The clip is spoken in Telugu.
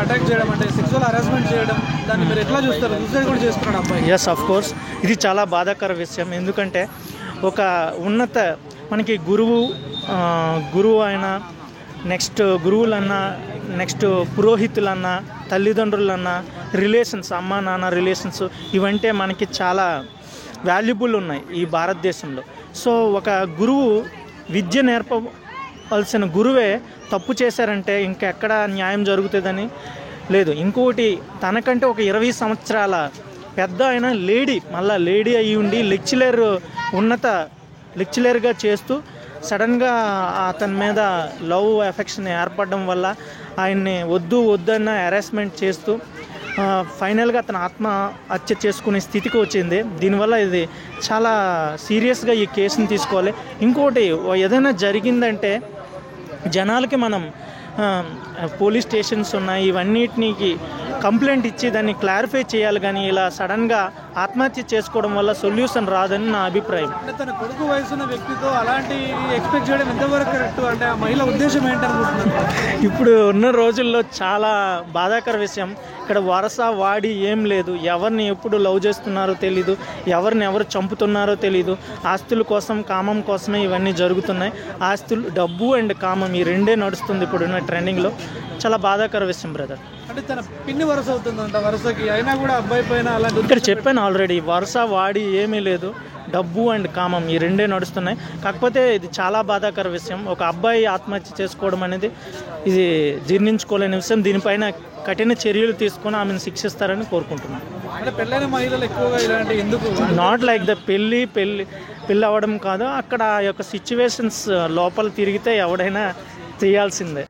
అటాక్ చేయడం అంటే సెక్సువల్ హరాస్మెంట్ చేయడం దాన్ని మీరు ఎట్లా చూస్తారు? సూసైడ్ కూడా చేసుకున్నాడు అబ్బాయి. ఎస్, ఆఫ్ కోర్స్ ఇది చాలా బాధాకర విషయం. ఎందుకంటే ఒక ఉన్నత మనకి గురువు అయినా, నెక్స్ట్ గురువులన్నా, నెక్స్ట్ పురోహితులన్నా, తల్లిదండ్రులన్నా, రిలేషన్స్, అమ్మ నాన్న రిలేషన్స్, ఇవంటే మనకి చాలా వాల్యుబుల్ ఉన్నాయి ఈ భారతదేశంలో. సో ఒక గురువు విద్య నేర్పవలసిన గురువే తప్పు చేశారంటే ఇంకెక్కడ న్యాయం జరుగుతుందని లేదు. ఇంకోటి, తనకంటే ఒక 20 సంవత్సరాల పెద్ద అయిన లేడీ అయ్యి ఉండి ఉన్నత లెక్చరర్గా చేస్తూ సడన్గా అతని మీద లవ్ ఎఫెక్షన్ ఏర్పడడం వల్ల ఆయన్ని వద్దన్న హెరాస్మెంట్ చేస్తూ ఫైనల్గా అతను ఆత్మహత్య చేసుకునే స్థితికి వచ్చింది. దీనివల్ల ఇది చాలా సీరియస్గా ఈ కేసుని తీసుకోవాలి. ఇంకోటి, ఏదైనా జరిగిందంటే జనాలకి మనం పోలీస్ స్టేషన్స్ ఉన్నాయి, ఇవన్నిటికి కంప్లైంట్ ఇచ్చి దాన్ని క్లారిఫై చేయాలి. కానీ ఇలా సడన్గా ఆత్మహత్య చేసుకోవడం వల్ల సొల్యూషన్ రాదని నా అభిప్రాయం. అంటే తన కొడుకు వయసున్న వ్యక్తితో అలాంటి ఎక్స్పెక్ట్ చేయడం ఎంతవరకు కరెక్ట్? అంటే ఆ మహిళ ఉద్దేశం ఏంటనుకుంటున్నాను? ఇప్పుడు ఉన్న రోజుల్లో చాలా బాధాకర విషయం. ఇక్కడ వరస వాడి ఏం లేదు. ఎవరిని ఎప్పుడు లవ్ చేస్తున్నారో తెలీదు, ఎవరిని ఎవరు చంపుతున్నారో తెలీదు. ఆస్తుల కోసం, కామం కోసమే ఇవన్నీ జరుగుతున్నాయి. ఆస్తులు, డబ్బు అండ్ కామం, ఈ రెండే నడుస్తుంది ఇప్పుడున్న ట్రెండింగ్లో. చాలా బాధాకర విషయం బ్రదర్. అంటే తన పిన్ని వరుస అవుతుందంట, వరుసకి అయినా కూడా అబ్బాయి పైన అలాంటి. ఇక్కడ చెప్పాను ఆల్రెడీ, వరుస వాడి ఏమీ లేదు, డబ్బు అండ్ కామం ఈ రెండే నడుస్తున్నాయి. కాకపోతే ఇది చాలా బాధాకర విషయం. ఒక అబ్బాయి ఆత్మహత్య చేసుకోవడం అనేది ఇది జీర్ణించుకోలేని విషయం. దీనిపైన కఠిన చర్యలు తీసుకొని ఆమెను శిక్షిస్తారని కోరుకుంటున్నాను. అంటే పెళ్ళైన మహిళలు ఎక్కువగా ఇలాంటి ఎందుకు? నాట్ లైక్ ద పెళ్ళి అవ్వడం కాదు, అక్కడ ఆ యొక్క సిచ్యువేషన్స్ లోపల తిరిగితే ఎవడైనా చేయాల్సిందే.